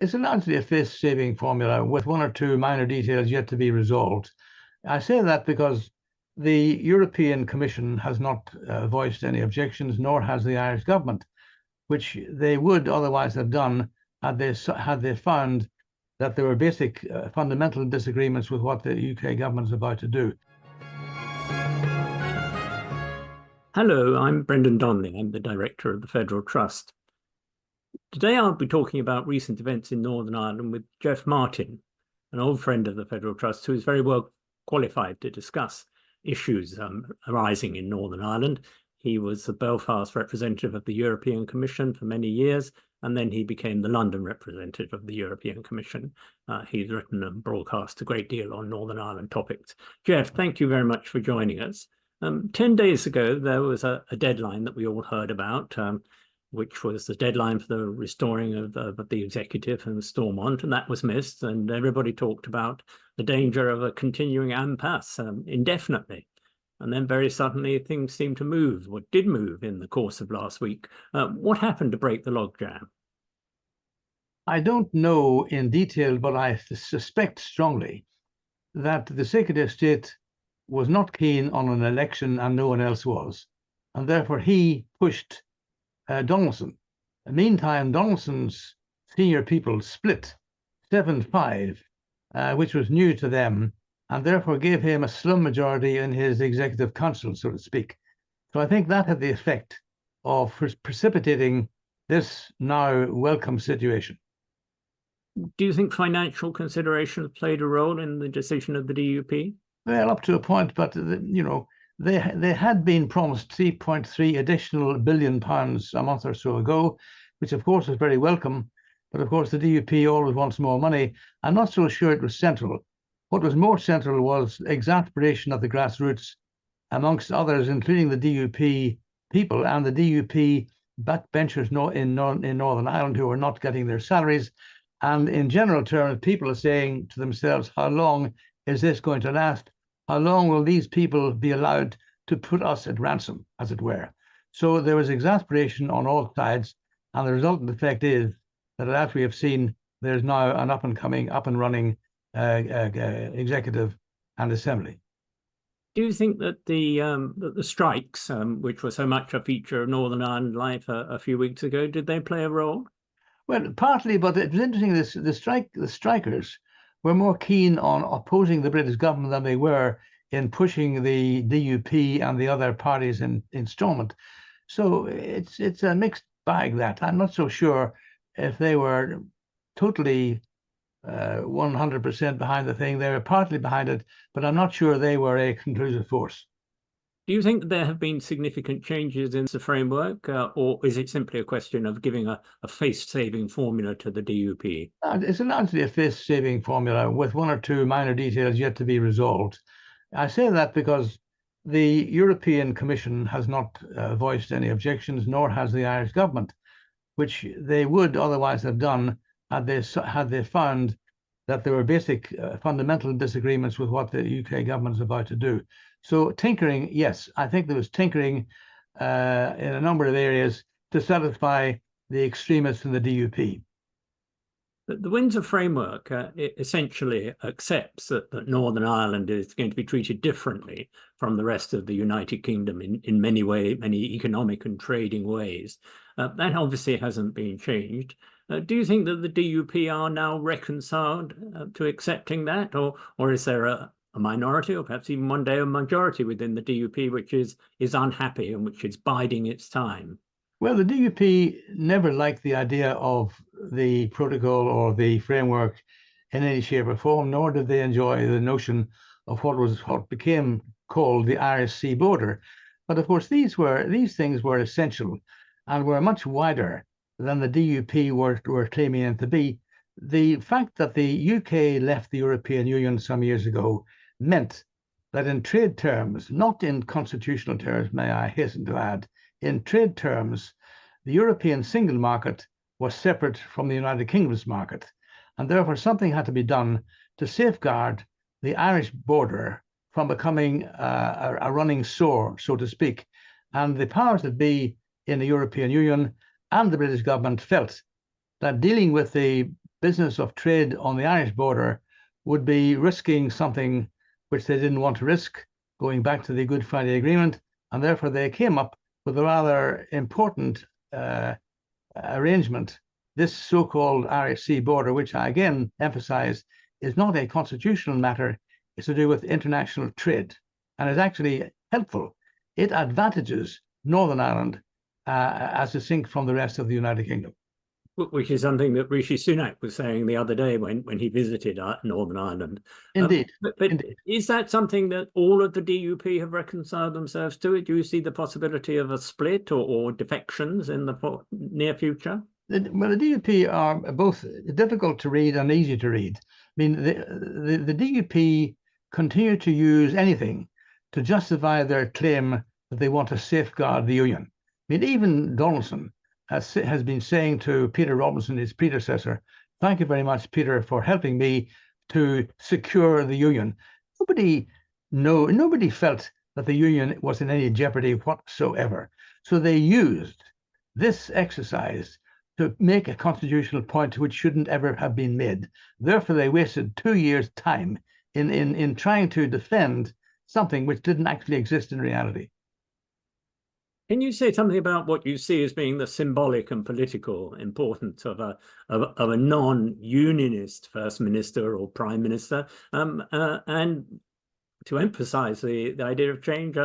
It's largely a face-saving formula with one or two minor details yet to be resolved. I say that because the European Commission has not voiced any objections, nor has the Irish government, which they would otherwise have done had they found that there were basic fundamental disagreements with what the UK government is about to do. Hello, I'm Brendan Donnelly. I'm the director of the Federal Trust. Today I'll be talking about recent events in Northern Ireland with Geoff Martin, an old friend of the Federal Trust who is very well qualified to discuss issues arising in Northern Ireland. He was the Belfast representative of the European Commission for many years, and then he became the London representative of the European Commission. He's written and broadcast a great deal on Northern Ireland topics. Geoff, thank you very much for joining us. 10 days ago, there was a deadline that we all heard about, which was the deadline for the restoring of the executive and Stormont, and that was missed. And everybody talked about the danger of a continuing impasse indefinitely. And then very suddenly things seemed to move, or did move in the course of last week. What happened to break the logjam? I don't know in detail, but I suspect strongly that the Secretary of State was not keen on an election and no one else was. And therefore he pushed Donaldson. Meantime, Donaldson's senior people split 7-5, which was new to them, and therefore gave him a slim majority in his executive council, so to speak. So I think that had the effect of precipitating this now welcome situation. Do you think financial considerations played a role in the decision of the DUP? Well, up to a point, but they had been promised 3.3 additional billion pounds a month or so ago, which of course was very welcome. But of course, the DUP always wants more money. I'm not so sure it was central. What was more central was exasperation of the grassroots, amongst others, including the DUP people and the DUP backbenchers in Northern Ireland who were not getting their salaries. And in general terms, people are saying to themselves, how long is this going to last? How long will these people be allowed to put us at ransom, as it were? So there was exasperation on all sides, and the resultant effect is that, as we have seen, there's now an up and running executive and assembly. Do you think that the strikes, which were so much a feature of Northern Ireland life a few weeks ago, did they play a role? Well, partly, but it was interesting. The strikers were more keen on opposing the British government than they were in pushing the DUP and the other parties in Stormont. So it's a mixed bag. That I'm not so sure if they were totally 100% behind the thing. They were partly behind it, but I'm not sure they were a conclusive force. Do you think there have been significant changes in the framework, or is it simply a question of giving a face-saving formula to the DUP? It's largely a face-saving formula with one or two minor details yet to be resolved. I say that because the European Commission has not voiced any objections, nor has the Irish government, which they would otherwise have done had they found that there were basic fundamental disagreements with what the UK government is about to do. So tinkering, yes, I think there was tinkering in a number of areas to satisfy the extremists in the DUP. The Windsor framework essentially accepts that Northern Ireland is going to be treated differently from the rest of the United Kingdom in many ways, many economic and trading ways. That obviously hasn't been changed. Do you think that the DUP are now reconciled to accepting that, or is there a minority, or perhaps even one day a majority within the DUP which is unhappy and which is biding its time? Well, the DUP never liked the idea of the protocol or the framework in any shape or form, nor did they enjoy the notion of what became called the Irish Sea border. But of course, these things were essential and were much wider than the DUP were claiming it to be. The fact that the UK left the European Union some years ago meant that in trade terms, not in constitutional terms, may I hasten to add, in trade terms, the European single market was separate from the United Kingdom's market. And therefore, something had to be done to safeguard the Irish border from becoming a running sore, so to speak. And the powers that be in the European Union and the British government felt that dealing with the business of trade on the Irish border would be risking something which they didn't want to risk, going back to the Good Friday Agreement, and therefore they came up with a rather important arrangement, this so-called Irish Sea border, which I again emphasize is not a constitutional matter, it's to do with international trade, and is actually helpful. It advantages Northern Ireland as distinct from the rest of the United Kingdom. Which is something that Rishi Sunak was saying the other day when he visited Northern Ireland. Indeed. But Indeed. Is that something that all of the DUP have reconciled themselves to? Do you see the possibility of a split or defections in the near future? Well, the DUP are both difficult to read and easy to read. I mean, the DUP continue to use anything to justify their claim that they want to safeguard the Union. I mean, even Donaldson has been saying to Peter Robinson, his predecessor, "Thank you very much, Peter, for helping me to secure the Union." Nobody felt that the Union was in any jeopardy whatsoever. So they used this exercise to make a constitutional point which shouldn't ever have been made. Therefore, they wasted 2 years' time in trying to defend something which didn't actually exist in reality. Can you say something about what you see as being the symbolic and political importance of a non-unionist first minister or prime minister, and to emphasise the idea of change,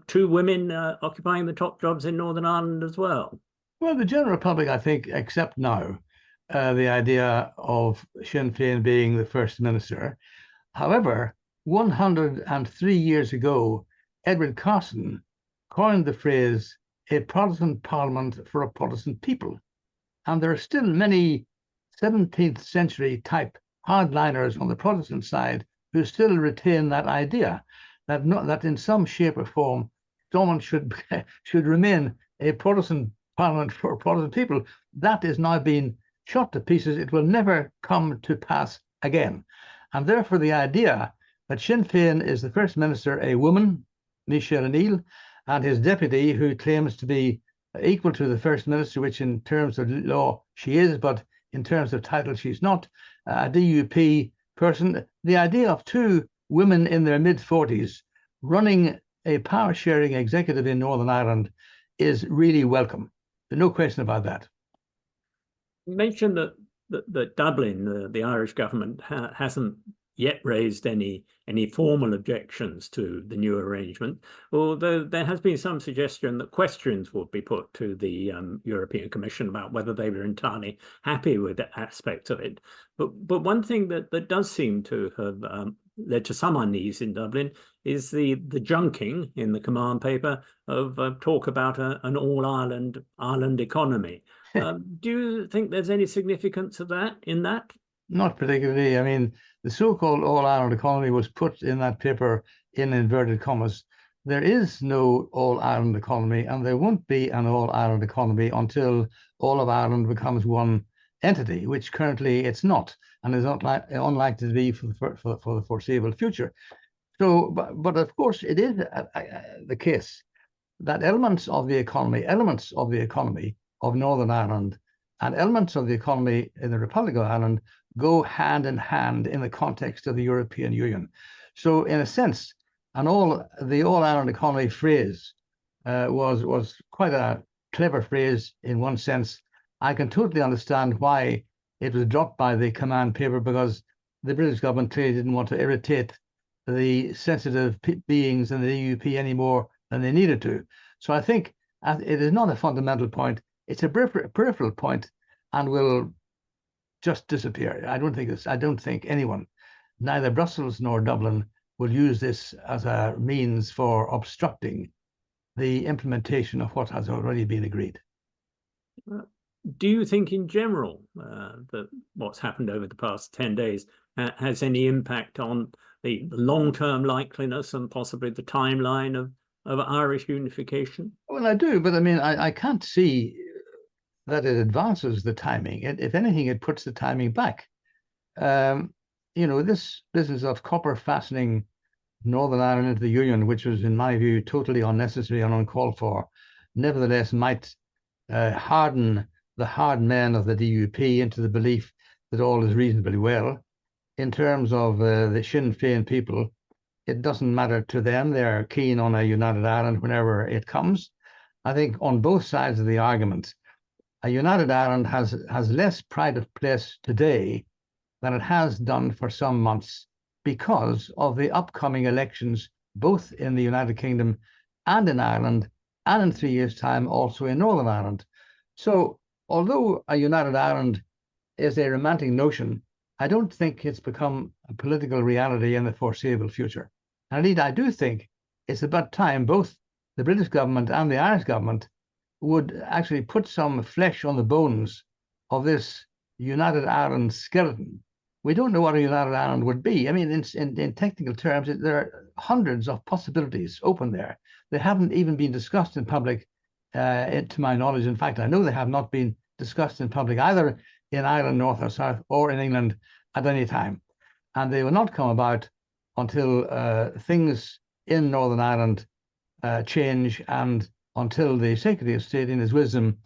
2 women occupying the top jobs in Northern Ireland as well? Well, the general public, I think, accept now the idea of Sinn Féin being the first minister. However, 103 years ago, Edward Carson coined the phrase "a Protestant parliament for a Protestant people." And there are still many 17th century type hardliners on the Protestant side who still retain that idea that in some shape or form, Stormont should remain a Protestant parliament for Protestant people. That is now being shot to pieces. It will never come to pass again. And therefore, the idea that Sinn Féin is the first minister, a woman, Michelle O'Neill, and his deputy, who claims to be equal to the first minister, which in terms of law she is, but in terms of title she's not, a DUP person. The idea of 2 women in their mid-40s running a power-sharing executive in Northern Ireland is really welcome. There's no question about that. You mentioned that Dublin, the Irish government, hasn't yet raised any formal objections to the new arrangement, although there has been some suggestion that questions would be put to the European Commission about whether they were entirely happy with the aspects of it. But one thing that does seem to have led to some unease in Dublin is the junking in the command paper of talk about an all-Ireland economy. Do you think there's any significance of that in that? Not particularly. I mean, the so-called all-Ireland economy was put in that paper in inverted commas. There is no all-Ireland economy, and there won't be an all-Ireland economy until all of Ireland becomes one entity, which currently it's not, and is not unlikely to be for the foreseeable future. So, but of course, it is the case that elements of the economy of Northern Ireland and elements of the economy in the Republic of Ireland go hand in hand in the context of the European Union. So in a sense, the all-Ireland economy phrase was quite a clever phrase in one sense. I can totally understand why it was dropped by the command paper, because the British government clearly didn't want to irritate the sensitive beings in the DUP any more than they needed to. So I think it is not a fundamental point. It's a peripheral point and will just disappear. I don't think anyone, neither Brussels nor Dublin, will use this as a means for obstructing the implementation of what has already been agreed. Do you think in general that what's happened over the past 10 days has any impact on the long-term likeliness and possibly the timeline of Irish unification? Well, I do, but I mean, I can't see that it advances the timing. If anything, it puts the timing back. This business of copper fastening Northern Ireland into the Union, which was, in my view, totally unnecessary and uncalled for, nevertheless might harden the hard men of the DUP into the belief that all is reasonably well. In terms of the Sinn Féin people, it doesn't matter to them. They're keen on a united Ireland whenever it comes. I think on both sides of the argument, a united Ireland has less pride of place today than it has done for some months because of the upcoming elections, both in the United Kingdom and in Ireland, and in 3 years' time also in Northern Ireland. So although a united Ireland is a romantic notion, I don't think it's become a political reality in the foreseeable future. And indeed, I do think it's about time both the British government and the Irish government would actually put some flesh on the bones of this united Ireland skeleton. We don't know what a united Ireland would be. I mean, in technical terms, there are hundreds of possibilities open there. They haven't even been discussed in public, to my knowledge. In fact, I know they have not been discussed in public either in Ireland, North or South, or in England at any time. And they will not come about until things in Northern Ireland change, and until the Secretary of State, in his wisdom,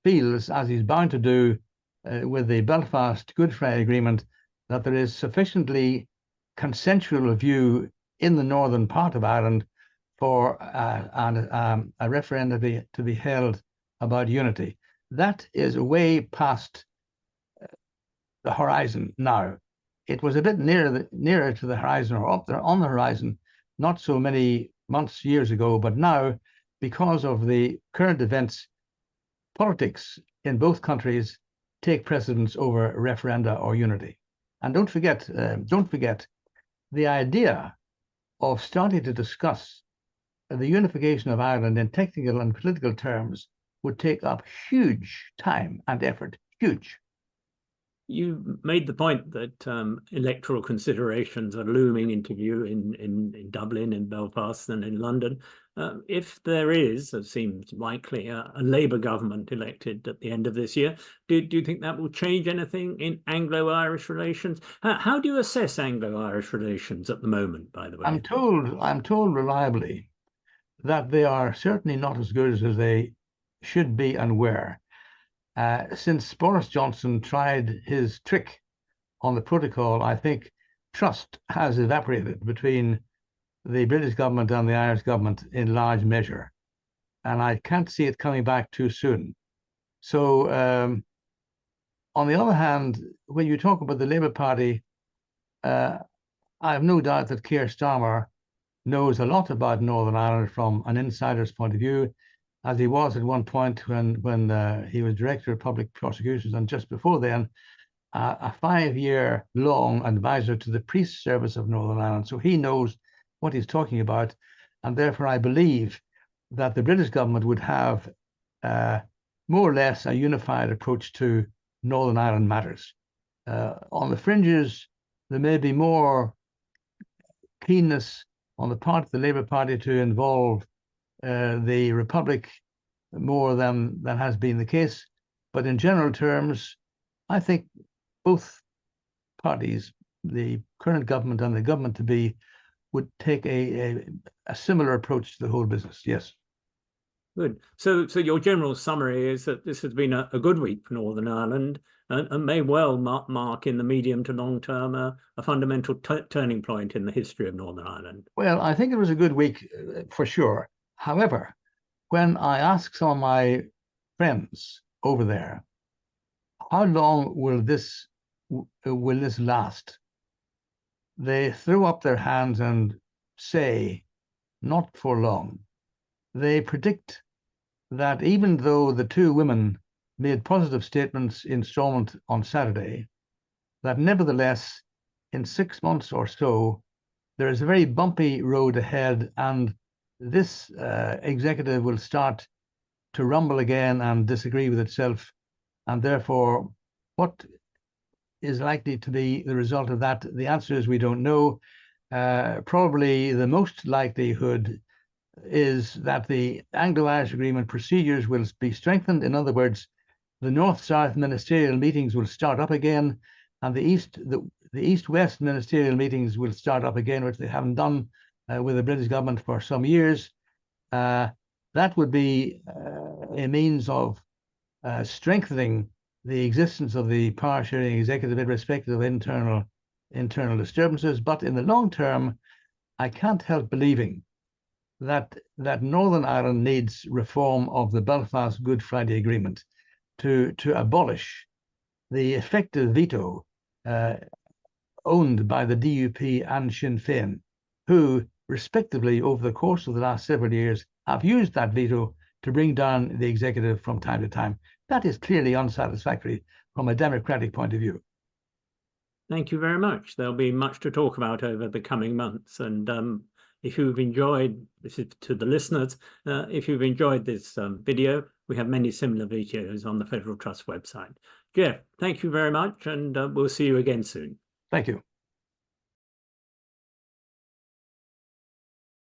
feels, as he's bound to do with the Belfast Good Friday Agreement, that there is sufficiently consensual view in the northern part of Ireland for a referendum to be held about unity. That is way past the horizon now. It was a bit nearer to the horizon, or up there on the horizon, not so many months, years ago, but now, because of the current events, politics in both countries take precedence over referenda or unity. And don't forget, the idea of starting to discuss the unification of Ireland in technical and political terms would take up huge time and effort, huge. You made the point that electoral considerations are looming into view in Dublin, in Belfast, and in London. If there is, as seems likely, a Labour government elected at the end of this year, do you think that will change anything in Anglo-Irish relations? How do you assess Anglo-Irish relations at the moment, by the way? I'm told reliably that they are certainly not as good as they should be and were. Since Boris Johnson tried his trick on the protocol, I think trust has evaporated between the British government and the Irish government in large measure. And I can't see it coming back too soon. So, on the other hand, when you talk about the Labour Party, I have no doubt that Keir Starmer knows a lot about Northern Ireland from an insider's point of view, as he was at one point when he was Director of Public Prosecutions, and just before then, a 5-year long advisor to the Police Service of Northern Ireland. So he knows what he's talking about, and therefore I believe that the British government would have more or less a unified approach to Northern Ireland matters. On the fringes, there may be more keenness on the part of the Labour Party to involve the Republic more than has been the case. But in general terms, I think both parties, the current government and the government to be, would take a similar approach to the whole business. Yes. Good. So your general summary is that this has been a good week for Northern Ireland, and may well mark in the medium to long term a fundamental turning point in the history of Northern Ireland. Well, I think it was a good week for sure. However, when I asked some of my friends over there, how long will this last? They throw up their hands and say, not for long. They predict that even though the two women made positive statements in Stormont on Saturday, that nevertheless, in 6 months or so, there is a very bumpy road ahead, and this executive will start to rumble again and disagree with itself. And therefore, what is likely to be the result of that? The answer is we don't know. Probably the most likelihood is that the Anglo-Irish Agreement procedures will be strengthened. In other words, the North-South ministerial meetings will start up again, and the East-West ministerial meetings will start up again, which they haven't done with the British government for some years. That would be a means of strengthening the existence of the power sharing executive irrespective of internal disturbances. But in the long term, I can't help believing that Northern Ireland needs reform of the Belfast Good Friday Agreement to abolish the effective veto owned by the DUP and Sinn Féin, who respectively over the course of the last several years have used that veto to bring down the executive from time to time. That is clearly unsatisfactory from a democratic point of view. Thank you very much. There'll be much to talk about over the coming months. And if you've enjoyed, this is to the listeners, if you've enjoyed this video, we have many similar videos on the Federal Trust website. Geoff, thank you very much, and we'll see you again soon. Thank you.